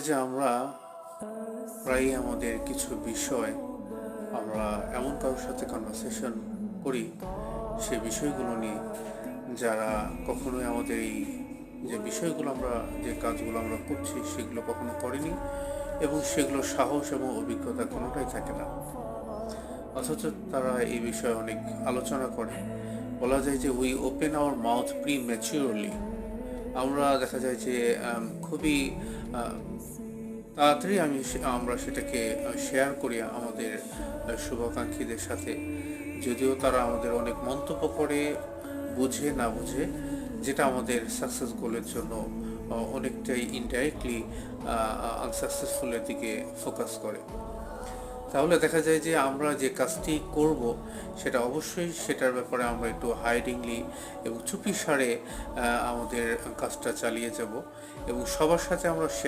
যে আমরা প্রায়ই আমাদের কিছু বিষয় আমরা এমন কারোর সাথে কনভারসেশন করি সেই বিষয়গুলো নিয়ে যারা কখনোই আমাদের এই যে বিষয়গুলো আমরা যে কাজগুলো আমরা করছি সেগুলো কখনো করেনি এবং সেগুলো সাহস এবং অভিজ্ঞতা কোনোটাই থাকে না, অথচ তারা এই বিষয়ে অনেক আলোচনা করে। বলা যায় যে we open our mouth prematurely. আমরা দেখা যায় যে খুবই আহ, তাড়াতাড়ি আমরা সেটাকে শেয়ার করি আমাদের শুভাকাঙ্ক্ষীদের সাথে, যদিও তারা আমাদের অনেক মন্তব্য করে, বুঝে না বুঝে, যেটা আমাদের সাকসেস গোলের জন্য অনেকটাই ইনডাইরেক্টলি আনসাকসেসফুলের দিকে ফোকাস করে। তাহলে দেখা যায় যে আমরা যে কাজটি করব সেটা অবশ্যই সেটার ব্যাপারে আমরা একটু হাইডিংলি এবং চুপিসারে আমাদের কাজটা চালিয়ে যাব এবং সবার সাথে আমরা শেয়ার